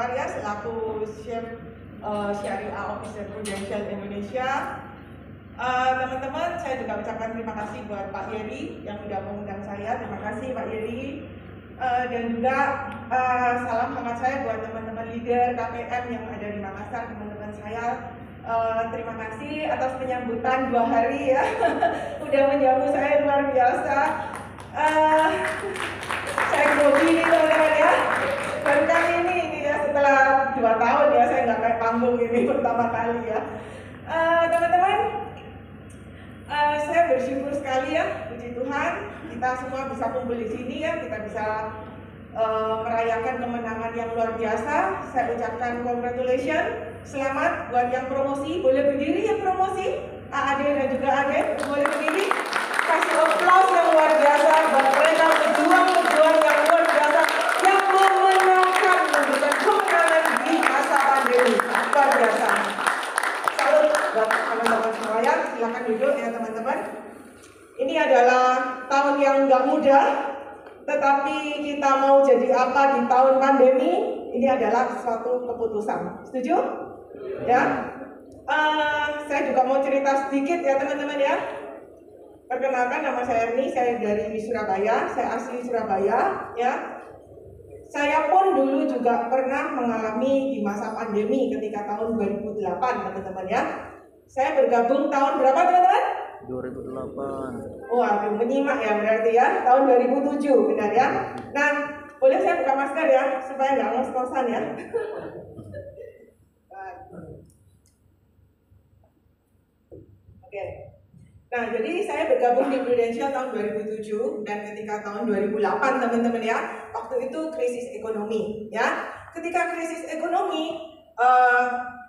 Anwar ya, selaku Chief Syariah Officer Prudential Indonesia. Teman-teman, saya juga ucapkan terima kasih buat Pak Yeri yang sudah mengundang saya. Terima kasih Pak Yeri. Dan juga salam hangat saya buat teman-teman leader KPM yang ada di Makassar, teman-teman saya. Terima kasih atas penyambutan 2 hari ya. Udah menjamu saya luar biasa. Saya grogi nih teman-teman ya. Baru kali ini ya, setelah 2 tahun ya saya nggak naik panggung ini pertama kali ya. Teman-teman, saya bersyukur sekali ya, puji Tuhan kita semua bisa kumpul di sini ya, kita bisa merayakan kemenangan yang luar biasa. Saya ucapkan congratulations, selamat buat yang promosi. Boleh berdiri yang promosi, AAD dan juga AD, boleh berdiri. Kasih aplaus yang luar biasa buat mereka pejuang-pejuang yang luar biasa yang memenangkan memberikan kemenangan di masa pandemi. Luar biasa. Salut buat teman-teman semuanya. Silakan duduk ya teman-teman. Ini adalah tahun yang nggak mudah, tetapi kita mau jadi apa di tahun pandemi, ini adalah suatu keputusan. Setuju? Ya. Saya juga mau cerita sedikit ya teman-teman ya. Perkenalkan, nama saya Erni, saya dari Surabaya, saya asli Surabaya ya. Saya pun dulu juga pernah mengalami di masa pandemi ketika tahun 2008 teman-teman ya. Saya bergabung tahun berapa teman-teman? 2008. Waduh, menyimak ya berarti ya, tahun 2007 benar ya. Nah, boleh saya buka masker ya, supaya nggak ngos-ngosan ya. Oke. Nah, jadi saya bergabung di Prudential tahun 2007 dan ketika tahun 2008 teman-teman ya, waktu itu krisis ekonomi ya. Ketika krisis ekonomi,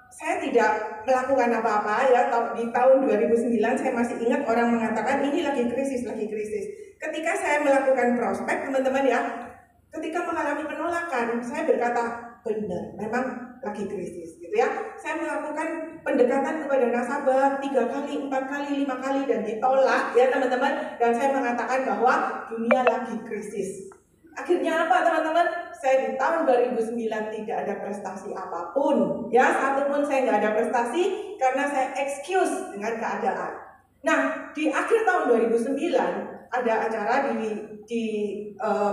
saya tidak melakukan apa-apa ya. Di tahun 2009 saya masih ingat orang mengatakan ini lagi krisis, lagi krisis. Ketika saya melakukan prospek teman-teman ya, ketika mengalami penolakan, saya berkata benar, memang lagi krisis gitu ya. Saya melakukan pendekatan kepada nasabah 3 kali, 4 kali, 5 kali dan ditolak ya teman-teman. Dan saya mengatakan bahwa dunia lagi krisis. Akhirnya apa teman-teman? Saya di tahun 2009 tidak ada prestasi apapun ya, satupun saya nggak ada prestasi karena saya excuse dengan keadaan. Nah, di akhir tahun 2009 ada acara di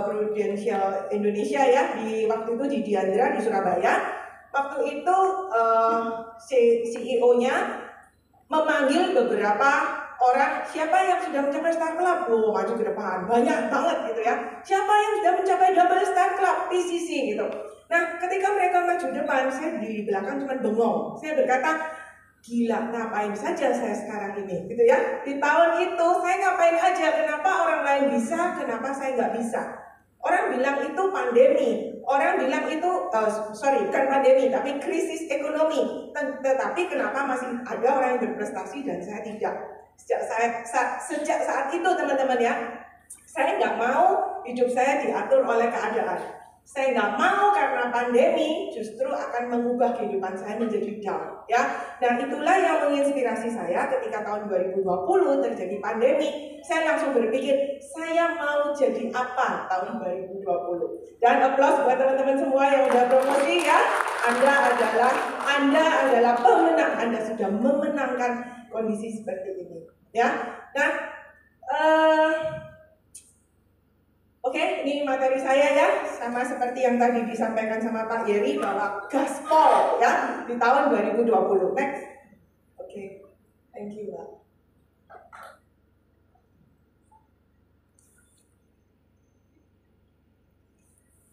Prudential Indonesia ya, di waktu itu di Diandra di Surabaya. Waktu itu CEO-nya memanggil beberapa orang, siapa yang sudah mencapai Star Club? Loh, maju ke depan, banyak banget gitu ya. Siapa yang sudah mencapai Double Star Club, PCC gitu. Nah, ketika mereka maju depan, saya di belakang cuma bengong. Saya berkata, gila, ngapain saja saya sekarang ini gitu ya. Di tahun itu saya ngapain aja, kenapa orang lain bisa, kenapa saya nggak bisa. Orang bilang itu pandemi, orang bilang itu, bukan pandemi, tapi krisis ekonomi. Tetapi kenapa masih ada orang yang berprestasi dan saya tidak? Sejak saat itu teman-teman ya, saya nggak mau hidup saya diatur oleh keadaan. Saya nggak mau karena pandemi justru akan mengubah kehidupan saya menjadi down ya. Dan itulah yang menginspirasi saya ketika tahun 2020 terjadi pandemi. Saya langsung berpikir saya mau jadi apa tahun 2020. Dan applause buat teman-teman semua yang udah promosi ya. Anda adalah pemenang. Anda sudah memenangkan kondisi seperti ini ya. Nah, oke, ini materi saya ya, sama seperti yang tadi disampaikan sama Pak Yeri bahwa gaspol ya di tahun 2020. Next. Oke, thank you Pak.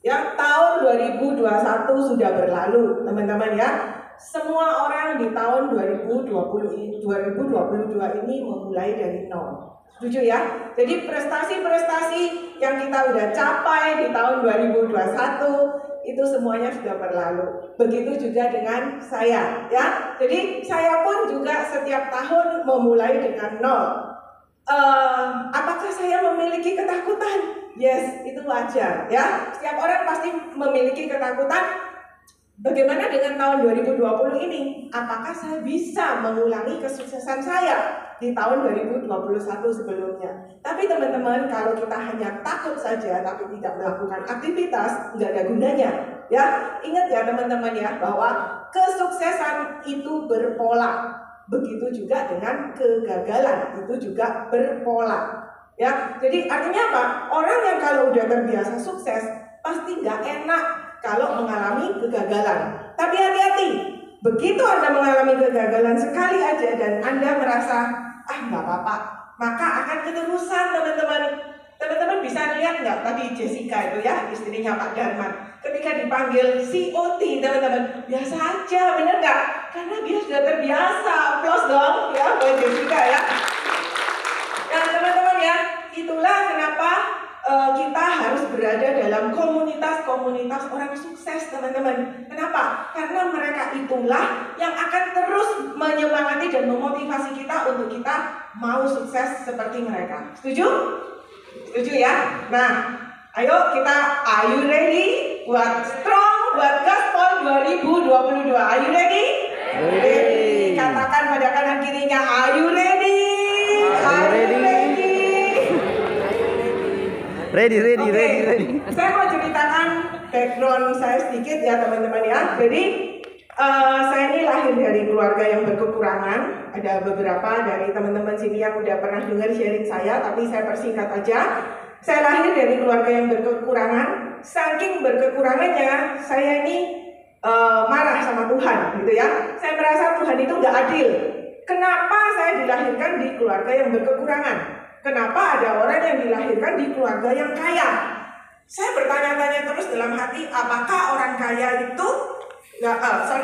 Ya, tahun 2021 sudah berlalu, teman-teman ya. Semua orang di tahun 2022 ini memulai dari nol. Setuju ya? Jadi prestasi-prestasi yang kita udah capai di tahun 2021 itu semuanya sudah berlalu. Begitu juga dengan saya ya. Jadi saya pun juga setiap tahun memulai dengan nol. Apakah saya memiliki ketakutan? Yes, itu wajar ya. Setiap orang pasti memiliki ketakutan. Bagaimana dengan tahun 2020 ini? Apakah saya bisa mengulangi kesuksesan saya di tahun 2021 sebelumnya? Tapi teman-teman, kalau kita hanya takut saja tapi tidak melakukan aktivitas, nggak ada gunanya Ya, ingat ya teman-teman ya bahwa kesuksesan itu berpola. Begitu juga dengan kegagalan itu juga berpola. Ya, jadi artinya apa? Orang yang kalau udah terbiasa sukses pasti nggak enak kalau mengalami kegagalan. Tapi hati-hati, begitu Anda mengalami kegagalan sekali aja dan Anda merasa nggak apa-apa, maka akan keterusan teman-teman. Teman-teman bisa lihat nggak tadi Jessica itu ya, istrinya Pak Darman, ketika dipanggil COT teman-teman, biasa aja, bener nggak? Karena dia sudah terbiasa. Applause dong ya buat Jessica ya. Nah teman-teman ya, itulah kenapa kita harus berada dalam komunitas-komunitas orang sukses teman-teman. Kenapa? Karena mereka itulah yang akan terus menyemangati dan memotivasi kita untuk kita mau sukses seperti mereka. Setuju? Setuju ya? Nah, ayo kita, are you ready? Buat strong, buat Gaspol 2022. Are you ready? Ready. Katakan pada kanan kirinya, are you ready? Are you ready? Ready. Saya mau ceritakan background saya sedikit ya teman-teman ya. Jadi saya ini lahir dari keluarga yang berkekurangan. Ada beberapa dari teman-teman sini yang udah pernah dengar sharing saya, tapi saya persingkat aja. Saya lahir dari keluarga yang berkekurangan. Saking berkekurangannya, saya ini marah sama Tuhan, gitu ya. Saya merasa Tuhan itu nggak adil. Kenapa saya dilahirkan di keluarga yang berkekurangan? Kenapa ada orang yang dilahirkan di keluarga yang kaya? Saya bertanya-tanya terus dalam hati, apakah orang kaya itu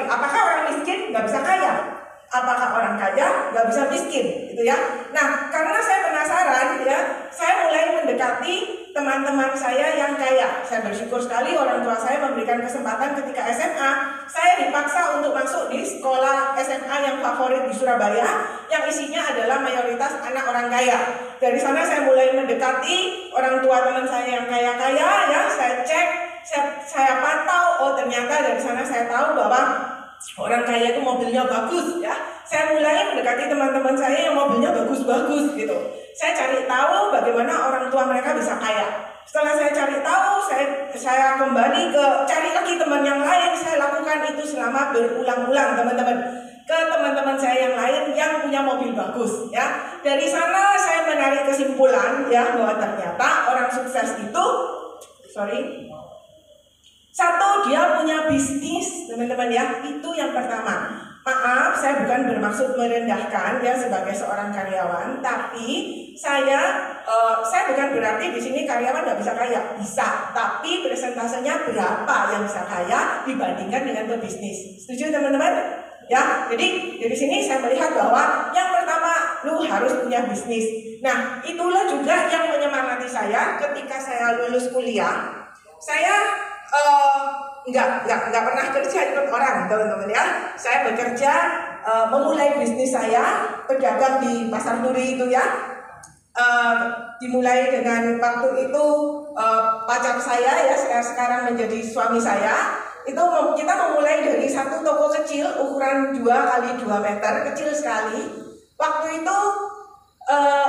apakah orang miskin nggak bisa kaya? Apakah orang kaya nggak bisa miskin, gitu ya? Nah, karena saya penasaran, ya, saya mulai mendekati teman-teman saya yang kaya. Saya bersyukur sekali orang tua saya memberikan kesempatan ketika SMA. Saya dipaksa untuk masuk di sekolah SMA yang favorit di Surabaya, yang isinya adalah mayoritas anak orang kaya. Dari sana saya mulai mendekati orang tua teman saya yang kaya-kaya, ya, saya cek, saya pantau, oh ternyata dari sana saya tahu bahwa orang kaya itu mobilnya bagus, ya. Saya mulai mendekati teman-teman saya yang mobilnya bagus-bagus gitu. Saya cari tahu bagaimana orang tua mereka bisa kaya. Setelah saya cari tahu, saya kembali ke cari lagi teman yang lain. Saya lakukan itu selama berulang-ulang teman-teman. Ke teman-teman saya yang lain yang punya mobil bagus, ya. Dari sana saya menarik kesimpulan, ya, bahwa ternyata orang sukses itu, satu, dia punya bisnis, teman-teman ya, itu yang pertama. Maaf, saya bukan bermaksud merendahkan ya sebagai seorang karyawan, tapi saya bukan berarti di sini karyawan nggak bisa kaya, bisa. Tapi presentasenya berapa yang bisa kaya dibandingkan dengan berbisnis. Setuju teman-teman? Ya, jadi dari sini saya melihat bahwa yang pertama, lu harus punya bisnis. Nah, itulah juga yang menyemangati saya ketika saya lulus kuliah. Saya nggak pernah kerja ikut orang, teman-teman ya. Saya bekerja, memulai bisnis saya, pedagang di Pasar Turi itu ya. Dimulai dengan waktu itu pacar saya ya, sekarang menjadi suami saya. Itu kita memulai dari satu toko kecil ukuran 2x2 meter, kecil sekali. Waktu itu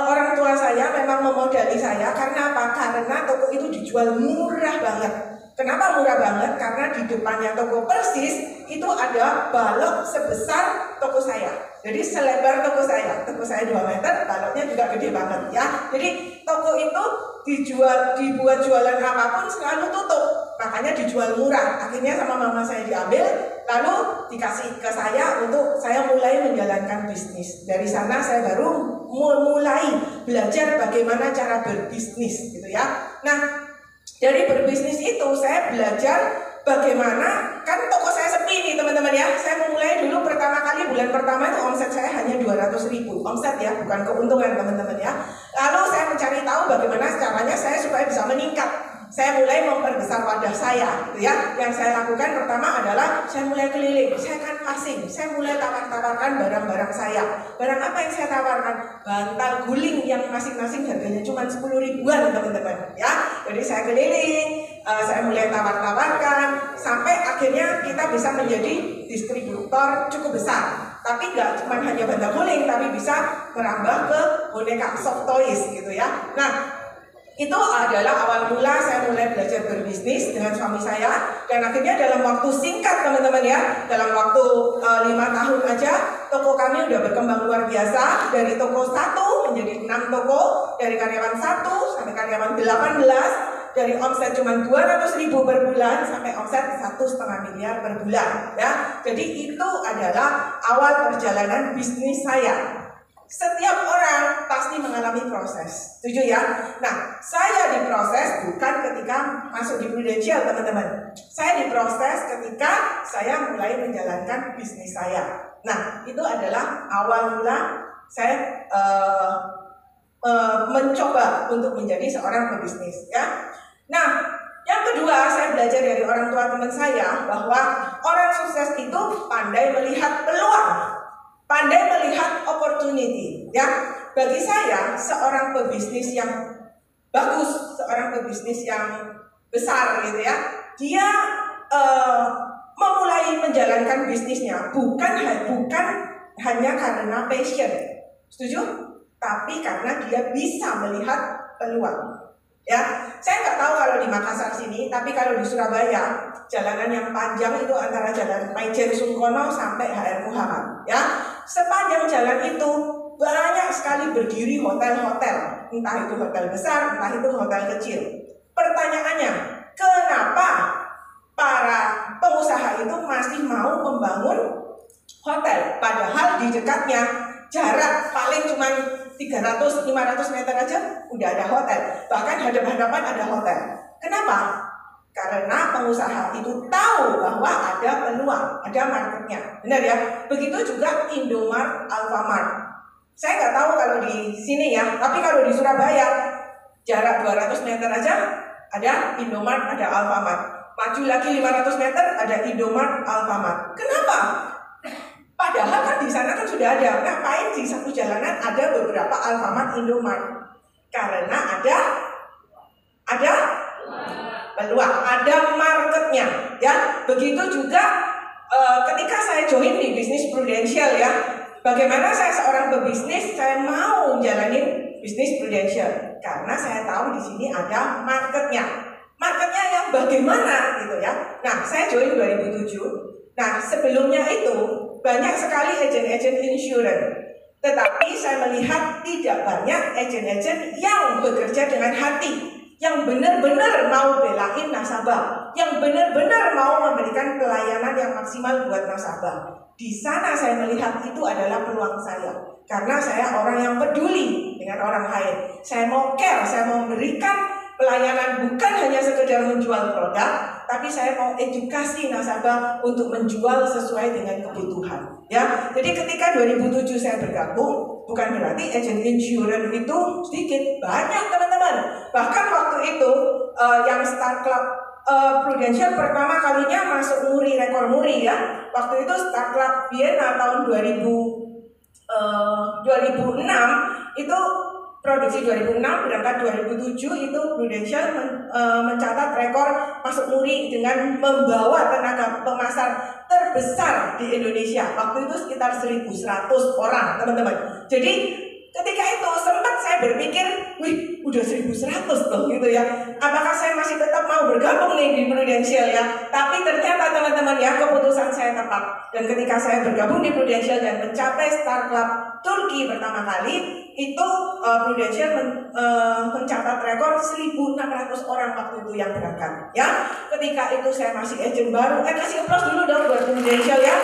orang tua saya memang memodali saya karena apa? Karena toko itu dijual murah banget. Kenapa murah banget? Karena di depannya toko persis itu ada balok sebesar toko saya. Jadi selebar toko saya 2 meter, baloknya juga gede banget ya. Jadi toko itu dibuat jualan apapun selalu tutup. Makanya dijual murah. Akhirnya sama mama saya diambil, lalu dikasih ke saya untuk saya mulai menjalankan bisnis. Dari sana saya baru mulai belajar bagaimana cara berbisnis gitu ya. Nah, dari berbisnis itu saya belajar bagaimana, kan toko saya sepi nih teman-teman ya. Saya memulai dulu pertama kali, bulan pertama itu omset saya hanya 200.000 omset ya, bukan keuntungan teman-teman ya. Lalu saya mencari tahu bagaimana caranya saya supaya bisa meningkat. Saya mulai memperbesar wadah saya gitu ya. Yang saya lakukan pertama adalah saya mulai keliling, saya canvassing, saya mulai tawar-tawarkan barang-barang saya. Barang apa yang saya tawarkan? Bantal guling yang masing-masing harganya cuma 10 ribuan teman-teman ya. Jadi saya keliling, saya mulai tawar-tawarkan sampai akhirnya kita bisa menjadi distributor cukup besar. Tapi nggak cuma hanya bantal guling, tapi bisa merambah ke boneka soft toys gitu ya. Nah, Itu adalah awal mula saya mulai belajar berbisnis dengan suami saya, dan akhirnya dalam waktu singkat teman-teman ya, dalam waktu 5 tahun aja toko kami udah berkembang luar biasa, dari toko 1 menjadi 6 toko, dari karyawan 1 sampai karyawan 18, dari omset cuma 200.000 per bulan sampai omset 1,5 miliar per bulan ya. Jadi itu adalah awal perjalanan bisnis saya. Setiap orang pasti mengalami proses, setuju ya? Nah, saya diproses bukan ketika masuk di Prudential teman-teman. Saya diproses ketika saya mulai menjalankan bisnis saya. Nah, itu adalah awal mula saya mencoba untuk menjadi seorang pebisnis ya. Nah, yang kedua saya belajar dari orang tua teman saya bahwa orang sukses itu pandai melihat peluang, pandai melihat opportunity ya. Bagi saya seorang pebisnis yang bagus, seorang pebisnis yang besar gitu ya, dia memulai menjalankan bisnisnya bukan hanya karena passion, setuju? Tapi karena dia bisa melihat peluang. Ya, saya nggak tahu kalau di Makassar sini, tapi kalau di Surabaya, jalanan yang panjang itu antara Jalan Maijen Sungkono sampai HR Muhammad. Ya, sepanjang jalan itu banyak sekali berdiri hotel-hotel, entah itu hotel besar, entah itu hotel kecil. Pertanyaannya, kenapa para pengusaha itu masih mau membangun hotel, padahal di dekatnya jarak paling cuma 300-500 meter aja udah ada hotel, bahkan hadap-hadapan ada hotel. Kenapa? Karena pengusaha itu tahu bahwa ada peluang, ada marketnya, benar ya? Begitu juga Indomart, Alfamart. Saya nggak tahu kalau di sini ya, tapi kalau di Surabaya jarak 200 meter aja ada Indomart, ada Alfamart. Maju lagi 500 meter ada Indomart, Alfamart. Kenapa? Padahal kan di sana kan sudah ada. Ngapain di satu jalanan ada beberapa Alfamart, Indomart? Karena ada peluang, ada marketnya ya. Begitu juga ketika saya join di bisnis Prudential ya. Bagaimana saya seorang pebisnis, saya mau menjalani bisnis Prudential karena saya tahu di sini ada marketnya. Marketnya yang bagaimana gitu ya. Nah, saya join 2007. Nah, sebelumnya itu banyak sekali agen-agen insurance. Tetapi saya melihat tidak banyak agen-agen yang bekerja dengan hati, yang benar-benar mau belain nasabah, yang benar-benar mau memberikan pelayanan yang maksimal buat nasabah. Di sana saya melihat itu adalah peluang saya, karena saya orang yang peduli dengan orang lain. Saya mau care, saya mau memberikan pelayanan bukan hanya sekedar menjual produk, tapi saya mau edukasi nasabah untuk menjual sesuai dengan kebutuhan. Ya, jadi ketika 2007 saya bergabung, bukan berarti agent insurance itu sedikit, banyak teman-teman. Bahkan waktu itu yang Star Club Prudential pertama kalinya masuk muri, rekor muri ya. Waktu itu Star Club Vienna tahun 2006 itu produksi 2006, berangkat 2007 itu Prudential mencatat rekor masuk muri dengan membawa tenaga pemasar terbesar di Indonesia. Waktu itu sekitar 1.100 orang teman-teman. Jadi ketika itu sempat saya berpikir, wih udah 1.100 loh gitu ya. Apakah saya masih tetap mau bergabung nih di Prudential ya? Tapi ternyata teman-teman ya, keputusan saya tepat. Dan ketika saya bergabung di Prudential dan mencapai Star Club Turki pertama kali, itu Prudential mencatat rekor 1.600 orang waktu itu yang berangkat ya. Ketika itu saya masih agent baru, kasih applause dulu dong buat Prudential ya.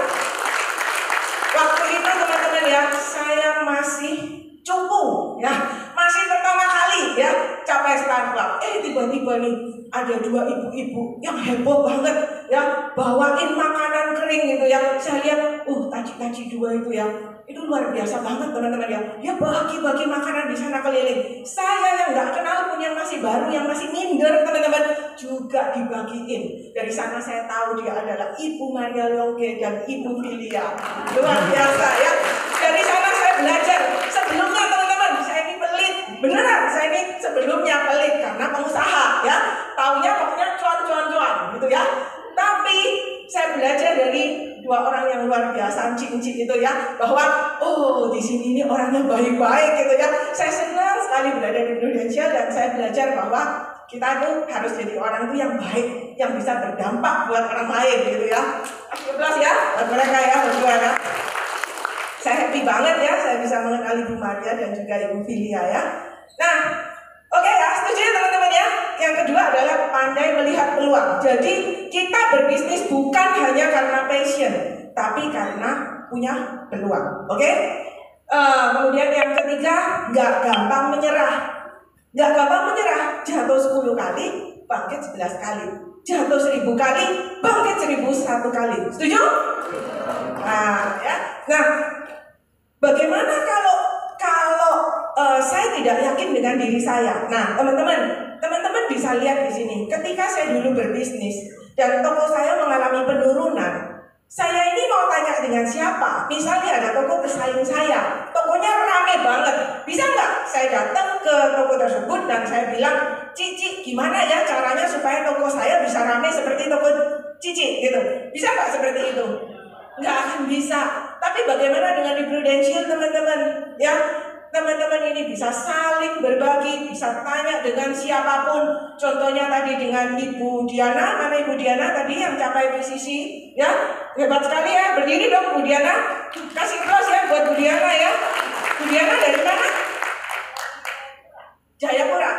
Waktu itu teman-teman ya, saya masih cupu ya, masih pertama kali ya capai Star Club. Tiba-tiba nih ada 2 ibu-ibu yang heboh banget ya, bawain makanan kering gitu ya. Saya lihat, taci-taci 2 itu ya, itu luar biasa banget teman-teman ya. Dia bagi-bagi makanan di sana keliling. Saya yang nggak kenal pun, yang masih baru, yang masih minder teman-teman, juga dibagiin. Dari sana saya tahu dia adalah Ibu Maria Longge dan Ibu Filia. Luar biasa ya. Dari sana saya belajar. Sebelumnya teman-teman, saya ini pelit. Beneran, saya ini sebelumnya pelit karena pengusaha ya. Taunya pokoknya cuan gitu ya. Tapi saya belajar dari dua orang yang luar biasa, encik-encik itu ya, bahwa oh di sini ini orangnya baik-baik gitu ya. Saya senang sekali berada di Prudential dan saya belajar bahwa kita tuh harus jadi orang tuh yang baik, yang bisa berdampak buat orang lain gitu ya. Aplaus ya buat mereka ya, bagaimana? Saya happy banget ya, saya bisa mengenali Bu Maria dan juga Ibu Filia ya. Nah, oke ya, setuju ya teman-teman ya. Yang kedua adalah pandai melihat peluang. Jadi kita berbisnis bukan hanya karena passion, tapi karena punya peluang. Oke? Kemudian yang ketiga, nggak gampang menyerah. Nggak gampang menyerah. Jatuh 10 kali, bangkit 11 kali. Jatuh 1000 kali, bangkit 1001 kali. Setuju? Nah, ya. Nah, bagaimana kalau saya tidak yakin dengan diri saya? Nah, teman-teman bisa lihat di sini. Ketika saya dulu berbisnis dan toko saya mengalami penurunan, saya ini mau tanya dengan siapa? Misalnya ada toko pesaing saya, tokonya rame banget. Bisa nggak saya datang ke toko tersebut dan saya bilang, Cici, gimana ya caranya supaya toko saya bisa rame seperti toko Cici gitu? Bisa nggak seperti itu? Nggak akan bisa. Tapi bagaimana dengan di Prudential teman-teman? Ya, teman-teman ini bisa saling berbagi, bisa tanya dengan siapapun. Contohnya tadi dengan Ibu Diana, mana Ibu Diana tadi yang capai PCC, ya hebat sekali ya. Berdiri dong Bu Diana, kasih aplaus ya buat Bu Diana ya. Bu Diana dari mana? Jayapura.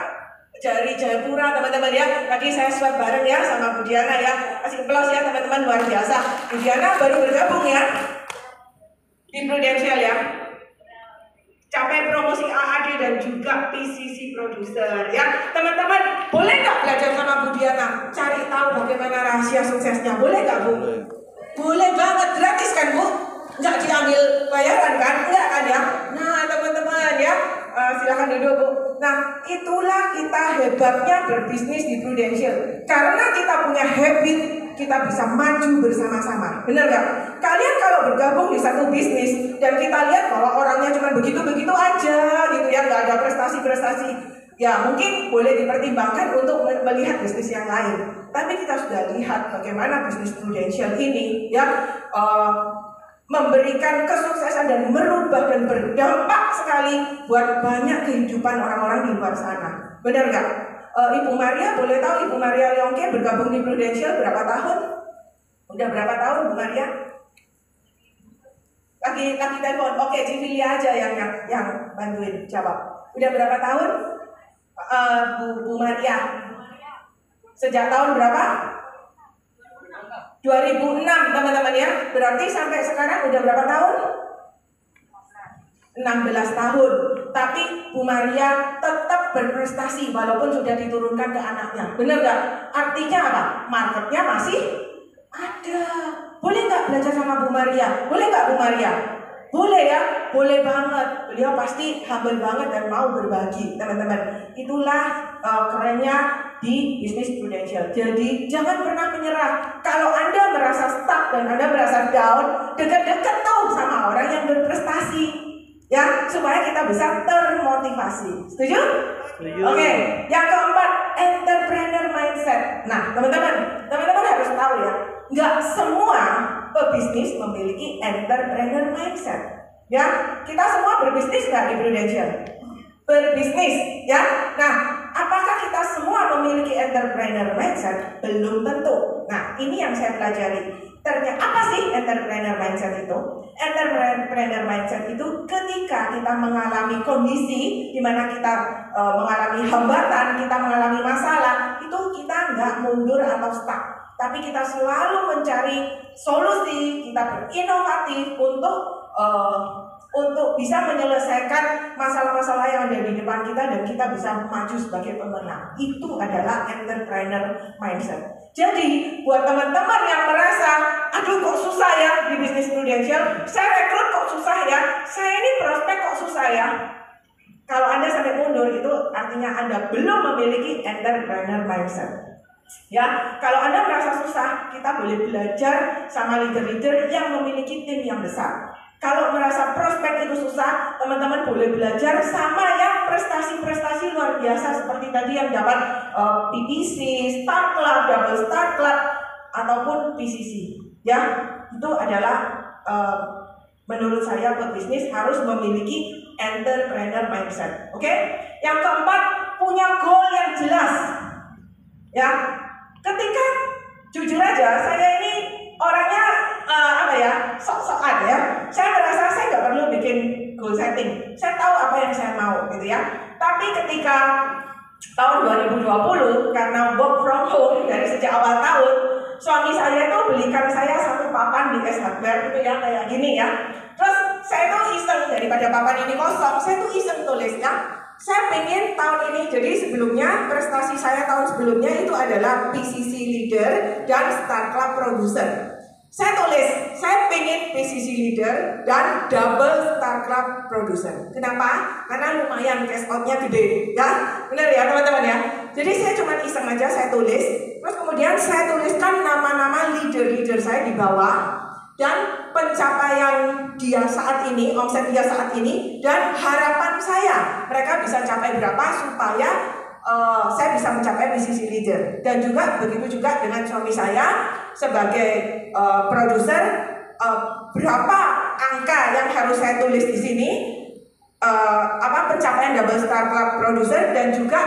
Dari Jayapura teman-teman ya. Tadi saya swab bareng ya sama Bu Diana ya. Kasih aplaus ya teman-teman, luar biasa. Bu Diana baru bergabung ya di Prudential ya. Capai promosi AAD dan juga PCC producer ya. Teman-teman, boleh nggak belajar sama Bu Diana? Cari tahu bagaimana rahasia suksesnya. Boleh nggak Bu? Boleh banget, gratis kan Bu? Nggak diambil bayaran kan? Nggak kan ya? Nah teman-teman ya, silakan duduk Bu. Nah itulah kita hebatnya berbisnis di Prudential. Karena kita punya habit, kita bisa maju bersama-sama. Benar nggak? Kalian kalau bergabung di satu bisnis dan kita lihat bahwa orangnya cuma begitu-begitu aja gitu ya, nggak ada prestasi-prestasi, ya mungkin boleh dipertimbangkan untuk melihat bisnis yang lain. Tapi kita sudah lihat bagaimana bisnis Prudential ini ya memberikan kesuksesan dan merubah dan berdampak sekali buat banyak kehidupan orang-orang di luar sana. Benar nggak? Ibu Maria, boleh tahu Ibu Maria Leongke bergabung di Prudential berapa tahun? Udah berapa tahun Bu Maria? Lagi telepon. Oke, Civilia aja yang bantuin jawab. Udah berapa tahun? Bu Maria. Sejak tahun berapa? 2006 teman-teman ya. Berarti sampai sekarang udah berapa tahun? 16 tahun. Tapi Bu Maria tetap berprestasi walaupun sudah diturunkan ke anaknya. Benar nggak? Artinya apa? Marketnya masih ada. Boleh nggak belajar sama Bu Maria? Boleh nggak Bu Maria? Boleh ya? Boleh banget. Beliau pasti humble banget dan mau berbagi teman-teman. Itulah kerennya di bisnis Prudential. Jadi jangan pernah menyerah. Kalau Anda merasa stuck dan Anda merasa down, dekat-dekat tuh sama orang yang berprestasi. Ya, supaya kita bisa termotivasi. Setuju? Setuju. Oke, yang keempat, entrepreneur mindset. Nah, teman-teman harus tahu ya, nggak semua pebisnis memiliki entrepreneur mindset. Ya, kita semua berbisnis nggak di Prudential? Berbisnis, ya. Nah, apakah kita semua memiliki entrepreneur mindset? Belum tentu. Nah, ini yang saya pelajari. Ternyata apa sih entrepreneur mindset itu? Entrepreneur mindset itu ketika kita mengalami kondisi di mana kita mengalami hambatan, kita mengalami masalah, itu kita nggak mundur atau stuck, tapi kita selalu mencari solusi, kita berinovatif untuk bisa menyelesaikan masalah-masalah yang ada di depan kita dan kita bisa maju sebagai pemenang. Itu adalah entrepreneur mindset. Jadi buat teman-teman yang merasa, aduh kok susah ya di bisnis Prudential, saya rekrut kok susah ya, saya ini prospek kok susah ya. Kalau Anda sampai mundur itu artinya Anda belum memiliki entrepreneur mindset. Ya, kalau Anda merasa susah, kita boleh belajar sama leader-leader yang memiliki tim yang besar. Kalau merasa prospek itu susah, teman-teman boleh belajar sama yang prestasi-prestasi luar biasa seperti tadi yang dapat PPC, Star Club, Double Star Club, ataupun PCC. Ya, itu adalah menurut saya pebisnis harus memiliki entrepreneur mindset. Oke? Yang keempat, punya goal yang jelas. Ya, ketika jujur aja saya ini orangnya sok-sokan ya. Saya merasa saya nggak perlu bikin goal setting. Saya tahu apa yang saya mau gitu ya. Tapi ketika tahun 2020 karena work from home dari sejak awal tahun, suami saya itu belikan saya satu papan di S Hardware itu ya kayak gini ya. Terus saya tuh iseng, daripada papan ini kosong, saya tuh iseng tulisnya. Saya pengen tahun ini, jadi sebelumnya prestasi saya tahun sebelumnya itu adalah PCC Leader dan Star Club Producer. Saya tulis, saya pengen PCC Leader dan double Star Club Producer. Kenapa? Karena lumayan cash out-nya gede, ya. Benar ya teman-teman ya. Jadi saya cuma iseng aja saya tulis. Terus kemudian saya tuliskan nama-nama leader-leader saya di bawah dan pencapaian dia saat ini, omset dia saat ini, dan harapan saya mereka bisa capai berapa supaya saya bisa mencapai PCC Leader. Dan juga begitu juga dengan suami saya sebagai produser, berapa angka yang harus saya tulis di sini, pencapaian double Star Club Producer, dan juga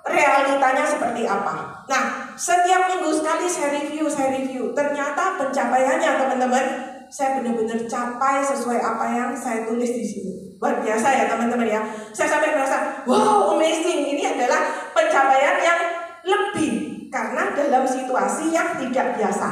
realitanya seperti apa. Nah, setiap minggu sekali saya review. Ternyata pencapaiannya teman-teman, saya benar-benar capai sesuai apa yang saya tulis di sini. Luar biasa ya teman-teman ya. Saya sampai merasa, wow, amazing. Ini adalah pencapaian yang lebih karena dalam situasi yang tidak biasa.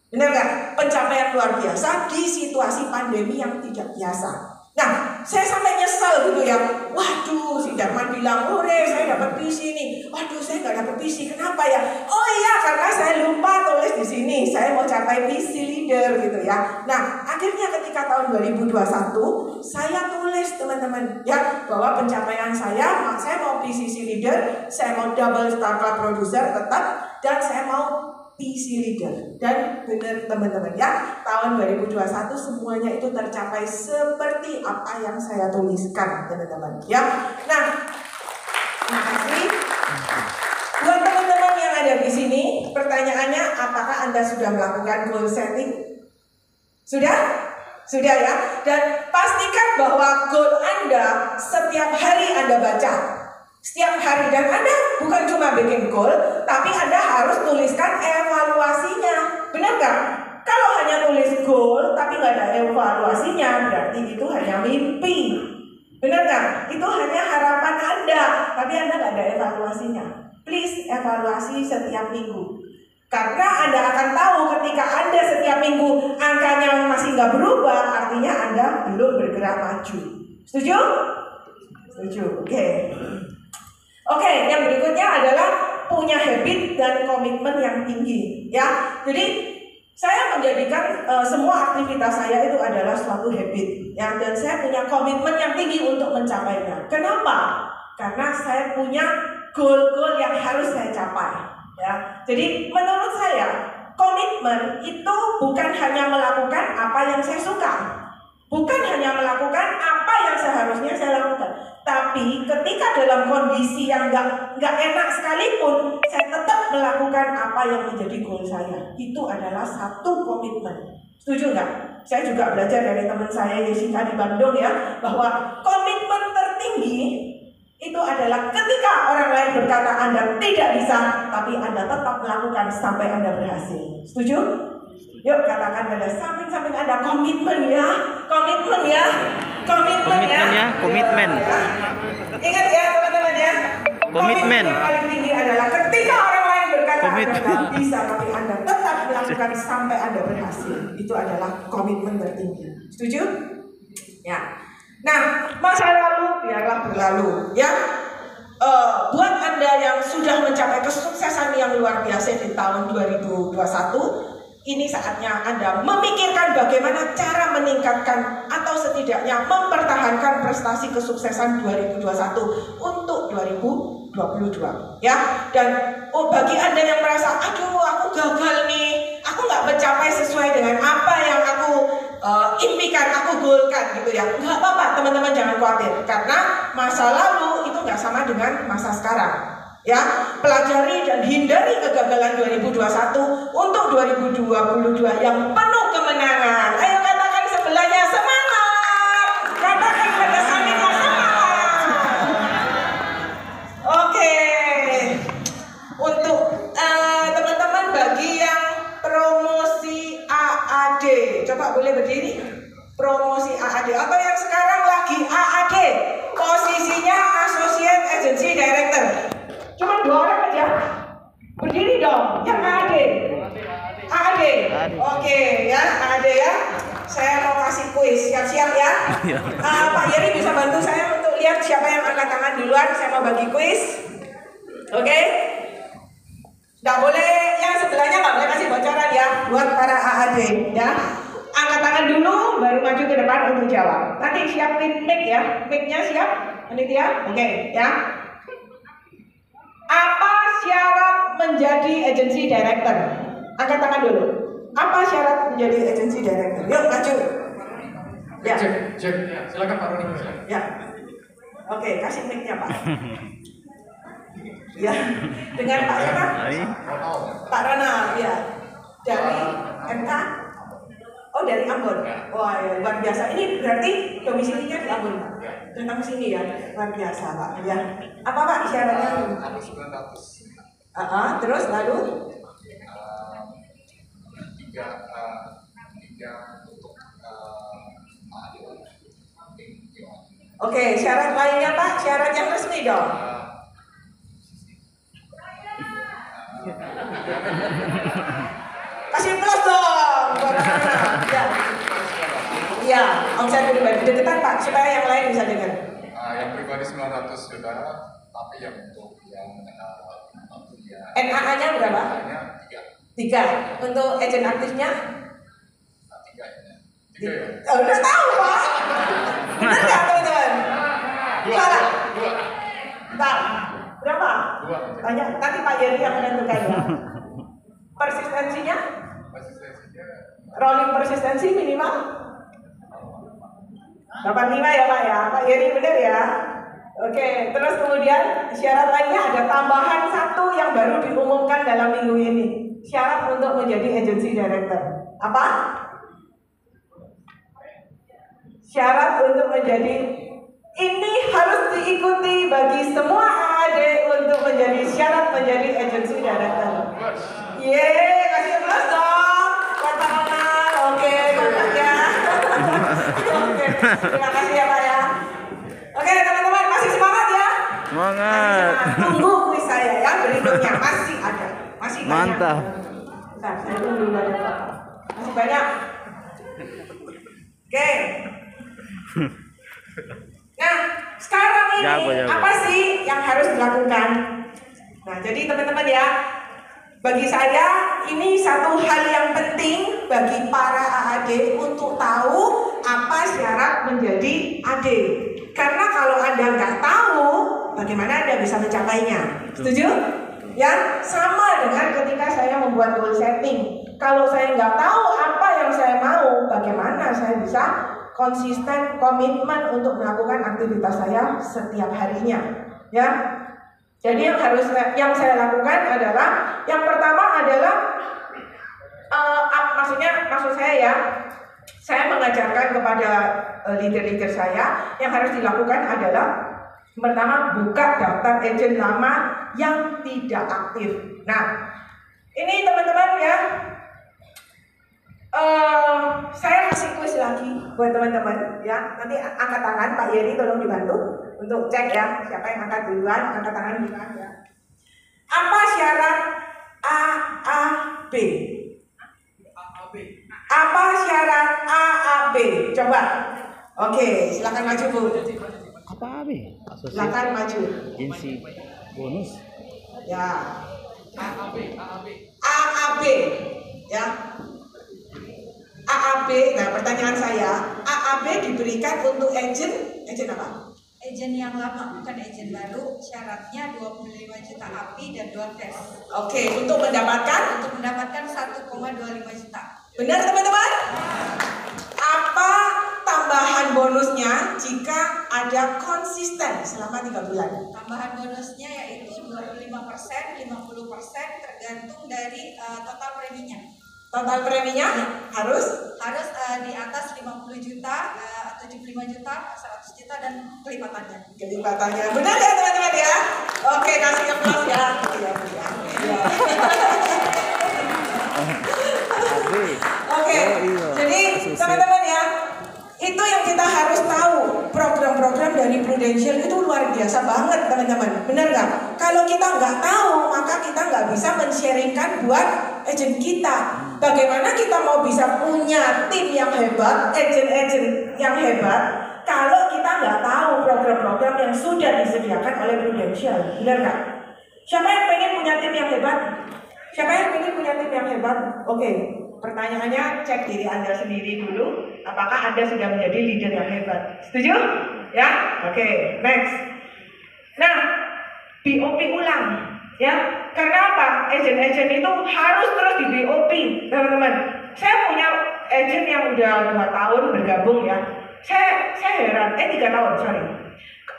Benar nggak? Pencapaian luar biasa di situasi pandemi yang tidak biasa. Nah, saya sampai nyesel gitu ya. Waduh, si Darman bilang, "Ore, saya dapat PC nih." Waduh, saya nggak dapat PC. Kenapa ya? Oh iya, karena saya lupa tulis di sini. Saya mau capai PC Leader gitu ya. Nah, akhirnya ketika tahun 2021, saya tulis teman-teman ya bahwa pencapaian saya mau PCC Leader, saya mau double Star Club Producer tetap, dan saya mau PC Leader. Dan benar teman-teman ya, tahun 2021 semuanya itu tercapai seperti apa yang saya tuliskan teman-teman ya. Nah, terima kasih. Buat teman-teman yang ada di sini, pertanyaannya, apakah Anda sudah melakukan goal setting? Sudah? Sudah ya. Dan pastikan bahwa goal Anda setiap hari Anda baca. Setiap hari, dan Anda bukan cuma bikin goal, tapi Anda harus tuliskan evaluasinya. Benar nggak? Kalau hanya tulis goal tapi nggak ada evaluasinya, berarti itu hanya mimpi. Benar nggak? Itu hanya harapan Anda, tapi Anda nggak ada evaluasinya. Please evaluasi setiap minggu. Karena Anda akan tahu ketika Anda setiap minggu angkanya masih nggak berubah, artinya Anda belum bergerak maju. Setuju? Setuju. Oke, yang berikutnya adalah punya habit dan komitmen yang tinggi, ya. Jadi saya menjadikan semua aktivitas saya itu adalah suatu habit, ya. Dan saya punya komitmen yang tinggi untuk mencapainya. Kenapa? Karena saya punya goal-goal yang harus saya capai, ya. Jadi menurut saya komitmen itu bukan hanya melakukan apa yang saya suka, bukan hanya melakukan apa yang seharusnya saya lakukan. Tapi ketika dalam kondisi yang nggak enak sekalipun, saya tetap melakukan apa yang menjadi goal saya. Itu adalah satu komitmen. Setuju nggak? Saya juga belajar dari teman saya Jessica di Bandung ya, bahwa komitmen tertinggi itu adalah ketika orang lain berkata Anda tidak bisa, tapi Anda tetap melakukan sampai Anda berhasil. Setuju? Yuk katakan pada samping-samping Anda, komitmen ya, komitmen ya, komitmen ya, komitmen. Ingat ya teman-teman ya, komitmen yang paling tinggi adalah ketika orang lain berkata Anda tidak bisa, tapi Anda tetap melakukan sampai Anda berhasil. Itu adalah komitmen tertinggi. Setuju? Ya. Nah, masa lalu biarlah berlalu ya. Buat Anda yang sudah mencapai kesuksesan yang luar biasa di tahun 2021, ini saatnya Anda memikirkan bagaimana cara meningkatkan atau setidaknya mempertahankan prestasi kesuksesan 2021 untuk 2022 ya. Dan bagi Anda yang merasa aduh aku gagal nih, aku nggak mencapai sesuai dengan apa yang aku impikan, aku goalkan gitu ya, nggak apa-apa teman-teman, jangan khawatir, karena masa lalu itu nggak sama dengan masa sekarang. Ya, pelajari dan hindari kegagalan 2021 untuk 2022 yang penuh kemenangan. Coba boleh berdiri. Promosi AAD atau yang sekarang lagi AAD, posisinya Associate Agency Director. Cuma 2 orang aja. Berdiri dong, yang AAD. AAD. Oke ya, AAD ya. Saya mau kasih kuis, siap-siap ya. Pak Yeri bisa bantu saya untuk lihat siapa yang angkat tangan duluan. Saya mau bagi kuis. Oke. Nggak boleh, yang sebelahnya nggak boleh kasih bocoran ya buat para AAD ya. Angkat tangan dulu, baru maju ke depan untuk jawab. Nanti siapin mic ya, mic-nya siap, panitia. Oke ya. Apa syarat menjadi agency director? Angkat tangan dulu. Apa syarat menjadi agency director? Yuk maju. Ya. Cek. Silakan Pak Roni. Ya. Oke, kasih mic-nya Pak. Ya, dengan Pak siapa? Pak Rana, ya. Dari MK. Oh, dari Ambon. Wah, ya, luar biasa. Ini berarti domisilinya di Ambon, Pak. Datang ke sini ya, luar biasa, Pak. Ya. Apa Pak syaratnya? Terus lalu? Oke, syarat lainnya Pak, syarat yang resmi dong. Kasih plus dong. Ya. Iya, omset pribadi deketan Pak, supaya yang lain bisa dengar. Yang pribadi 900 juta, tapi yang untuk yang NAA-nya berapa? NAA-nya 3. Untuk agent aktifnya? 3 ya. Oh, udah tahu Pak. Benar nggak teman-teman? 2. Pak, berapa? 2. Banyak. Nanti Pak Yeri yang menentukan ya. Persistensinya? Rolling persistensi minimal 85 ya Pak ya. Pak Yeri benar ya. Oke, terus kemudian syarat lainnya ada tambahan 1 yang baru diumumkan dalam minggu ini. Syarat untuk menjadi agency director. Apa? Syarat untuk menjadi, ini harus diikuti bagi semua AAD untuk menjadi syarat menjadi agency director. Yeay, kasih plus dong. Kontak. Oke, kontak ya. Oke, terima kasih ya Pak ya. Oke teman-teman, masih semangat ya? Semangat. Tunggu kuis saya ya, berikutnya masih ada. Masih banyak. Mantap. Bentar, saya tunggu dulu ada Pak. Masih banyak. Oke. Nah, sekarang ini apa sih yang harus dilakukan? Nah, jadi teman-teman ya, bagi saya ini satu hal yang penting bagi para AAD untuk tahu apa syarat menjadi AD. Karena kalau Anda nggak tahu, bagaimana Anda bisa mencapainya? Setuju? Ya, sama dengan ketika saya membuat goal setting. Kalau saya nggak tahu apa yang saya mau, bagaimana saya bisa konsisten, komitmen untuk melakukan aktivitas saya setiap harinya, ya. Jadi yang saya lakukan adalah yang pertama adalah maksud saya ya, saya mengajarkan kepada leader-leader saya yang harus dilakukan adalah pertama buka daftar agent lama yang tidak aktif. Nah, ini teman-teman ya. Saya kasih kuis lagi buat teman-teman ya. Nanti angkat tangan, Pak Yeri tolong dibantu untuk cek ya siapa yang angkat duluan, angkat tangan duluan ya. Apa syarat AAB? Apa syarat AAB? Coba. Oke, silakan maju Bu. Apa AB? Silakan maju. Agensi bonus. Ya. AAB ya. AAB, nah pertanyaan saya, AAB diberikan untuk agent apa? Agent yang lama, bukan agent baru. Syaratnya 25 juta API dan 2 tes. Oke, untuk mendapatkan 1,25 juta. Benar teman-teman? Apa tambahan bonusnya jika ada konsisten selama 3 bulan? Tambahan bonusnya yaitu 25%, 50% tergantung dari total preminya. Total preminya harus di atas 50 juta, 75 juta, 100 juta dan kelipatannya. Kelipatannya. Benar ya teman-teman ya? Oke, kasih aplaus ya. Iya. Oke, Oke, jadi teman-teman ya, itu yang kita harus tahu. Program-program dari Prudential itu luar biasa banget teman-teman. Benar nggak? Kalau kita nggak tahu, maka kita nggak bisa men-sharingkan buat agent kita. Bagaimana kita mau bisa punya tim yang hebat, agent-agent yang hebat, kalau kita nggak tahu program-program yang sudah disediakan oleh Prudential. Benar nggak? Siapa yang pengen punya tim yang hebat? Siapa yang pengen punya tim yang hebat? Oke. Pertanyaannya, cek diri Anda sendiri dulu. Apakah Anda sudah menjadi leader yang hebat? Setuju? Ya? Oke, next. Nah, BOP ulang. Ya, karena apa? Agent-agent itu harus terus di BOP, teman-teman. Saya punya agent yang udah 2 tahun bergabung ya. Saya heran, 3 tahun, sorry.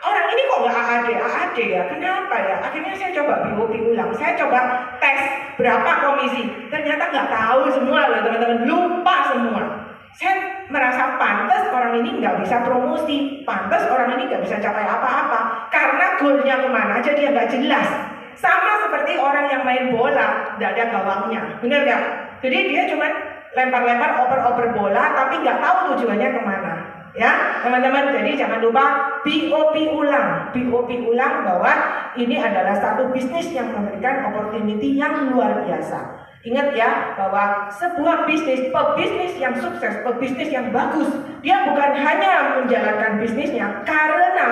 Orang ini kok nggak AAD ya? Kenapa ya? Akhirnya saya coba BOP ulang. Saya coba tes berapa komisi. Ternyata nggak tahu semua loh teman-teman. Lupa semua. Saya merasa pantas orang ini nggak bisa promosi. Pantas orang ini nggak bisa capai apa-apa. Karena goalnya kemana aja dia nggak jelas. Sama seperti orang yang main bola, nggak ada gawangnya. Bener nggak? Jadi dia cuma lempar-lempar, oper-oper bola, tapi nggak tahu tujuannya kemana. Ya, teman-teman, jadi jangan lupa BOP ulang. BOP ulang bahwa ini adalah satu bisnis yang memberikan opportunity yang luar biasa. Ingat ya, bahwa sebuah bisnis, pebisnis yang sukses, pebisnis yang bagus, dia bukan hanya menjalankan bisnisnya karena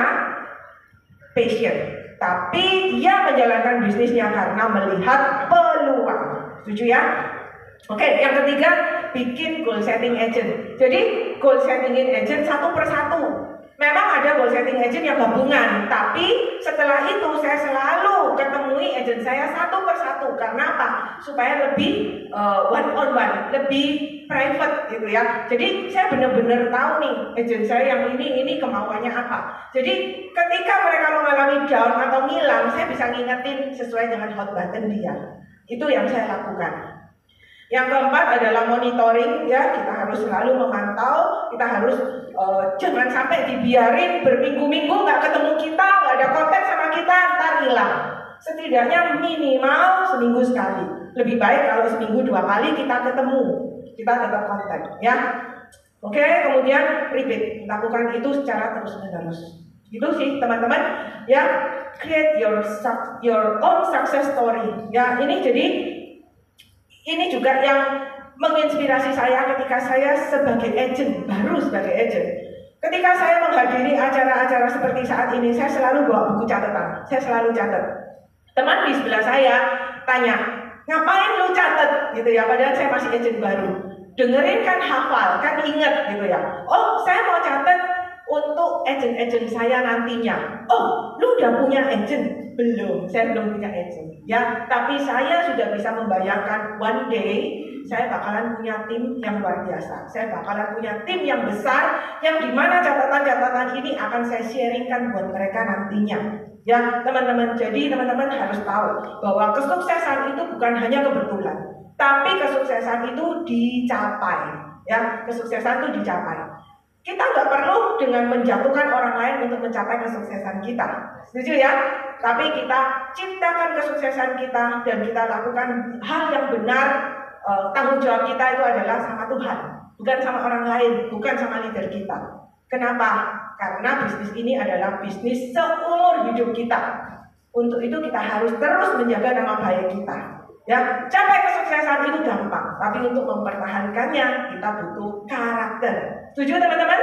passion, tapi dia menjalankan bisnisnya karena melihat peluang. Setuju ya? Oke, yang ketiga, bikin goal setting agent. Jadi goal setting agent satu persatu. Memang ada goal setting agent yang gabungan, tapi setelah itu saya selalu ketemui agent saya satu persatu. Karena apa? Supaya lebih one on one, lebih private gitu ya. Jadi saya benar-benar tahu nih agent saya yang ini kemauannya apa. Jadi ketika mereka mengalami down atau ngilang, saya bisa ngingetin sesuai dengan hot button dia. Itu yang saya lakukan. Yang keempat adalah monitoring ya, kita harus selalu memantau, kita harus jangan sampai dibiarin berminggu-minggu nggak ketemu kita, nggak ada kontak sama kita, ntar hilang. Setidaknya minimal seminggu sekali. Lebih baik kalau seminggu 2 kali kita ketemu, kita tetap kontak ya. Oke, kemudian repeat, lakukan itu secara terus-menerus. Itu sih teman-teman ya, create your own success story ya. Ini juga yang menginspirasi saya ketika saya sebagai agent, baru sebagai agent. Ketika saya menghadiri acara-acara seperti saat ini, saya selalu bawa buku catatan. Saya selalu catat. Teman di sebelah saya tanya, ngapain lu catat gitu ya, padahal saya masih agent baru. Dengerin kan hafal, kan inget gitu ya. Oh, saya mau catat untuk agent-agent saya nantinya. Oh, lu udah punya agent? Belum, saya belum punya agent ya, tapi saya sudah bisa membayangkan one day saya bakalan punya tim yang luar biasa. Saya bakalan punya tim yang besar, yang dimana catatan-catatan ini akan saya sharingkan buat mereka nantinya ya teman-teman. Jadi teman-teman harus tahu bahwa kesuksesan itu bukan hanya kebetulan, tapi kesuksesan itu dicapai ya. Kesuksesan itu dicapai. Kita nggak perlu dengan menjatuhkan orang lain untuk mencapai kesuksesan kita, setuju ya? Tapi kita ciptakan kesuksesan kita dan kita lakukan hal yang benar. Tanggung jawab kita itu adalah sama Tuhan, bukan sama orang lain, bukan sama leader kita. Kenapa? Karena bisnis ini adalah bisnis seumur hidup kita. Untuk itu kita harus terus menjaga nama baik kita. Ya, capai kesuksesan itu gampang, tapi untuk mempertahankannya kita butuh karakter. Setuju teman-teman?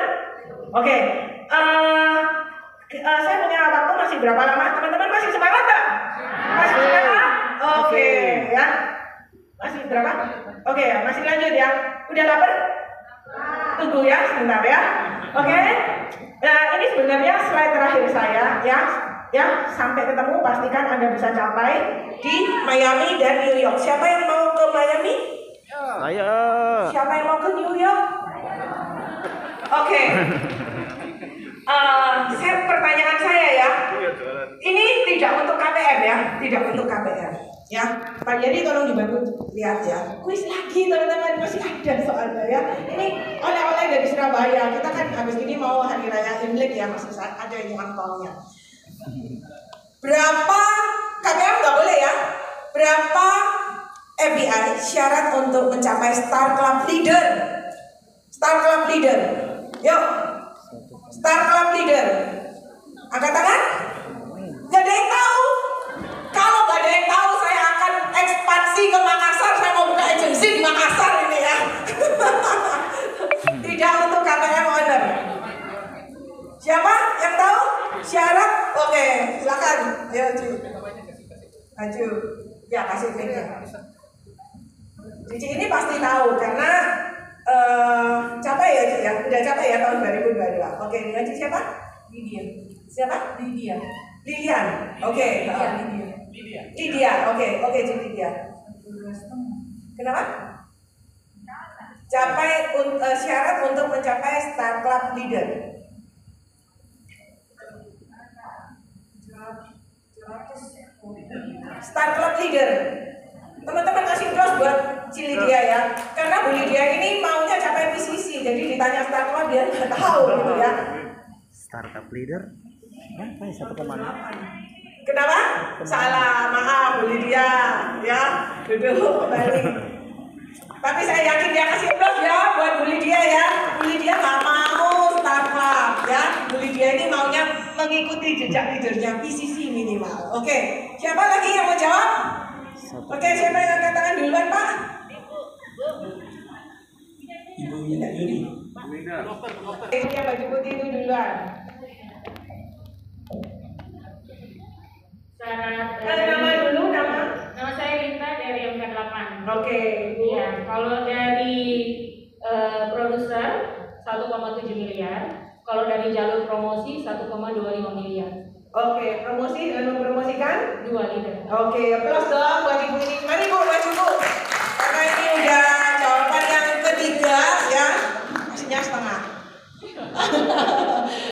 Oke, saya punya waktu masih berapa lama? Teman-teman masih semangat tak? Masih semangat? Oke, ya. Masih berapa? Oke, masih lanjut ya. Udah lapar? Tunggu ya, sebentar ya. Oke. Nah, ini sebenarnya slide terakhir saya ya. Ya, sampai ketemu pastikan Anda bisa capai di Miami dan New York. Siapa yang mau ke Miami? Ayo. Siapa yang mau ke New York? Oke. Pertanyaan saya ya. Ini tidak untuk KPM ya, tidak untuk KPM ya. Pak Yadi tolong dibantu lihat ya. Kuis lagi teman-teman, masih ada soalnya ya. Ini oleh-oleh dari Surabaya. Kita kan habis ini mau hari raya Imlek ya, masih ada yang angpaunya. Berapa KPM nggak boleh ya? Berapa FBI syarat untuk mencapai Star Club Leader. Star Club Leader. Yuk. Star Club Leader. Angkat tangan. Gak ada yang tahu. Kalau gak ada yang tahu, saya akan ekspansi ke Makassar. Saya mau buka agensi di Makassar ini ya. Tidak untuk KPM owner. Siapa yang tahu syarat? Oke, silakan. Ayo, Ci. Maju. Ya, kasih mic-nya. Cici ini pasti tahu karena capai ya, Ci ya. Udah capai ya tahun 2022. Oke, dengan Ci siapa? Lydia. Siapa? Lydia. Lilian. Oke. Lydia. Oke, Ci Lydia. Kenapa? Capai syarat untuk mencapai Star Club Leader. Star Club Leader. Teman-teman kasih close buat Ci Lydia ya. Karena Bu Lydia ini maunya capai PCC. Jadi ditanya Star Club dia nggak tahu gitu ya. Startup leader. Apa ya 1,6? Kenapa? Salah, maaf Bu Lydia ya. Duduk kembali. Tapi saya yakin dia kasih close ya buat Bu Lydia ya. Bu Lydia nggak mau Star Club ya. Bu Lydia ini maunya mengikuti jejak leadernya PCC minimal. Oke, siapa lagi yang mau jawab? Oke, siapa yang angkat tangan duluan, Pak? Ibu Yuni. Yang baju putih itu duluan. Nama dulu, nama saya Rita dari MK8. Oke, Bu. Iya, kalau dari produser 1,7 miliar, kalau dari jalur promosi 1,25 miliar. Oke, promosi dan mempromosikan 2 liter. Oke, plus dong.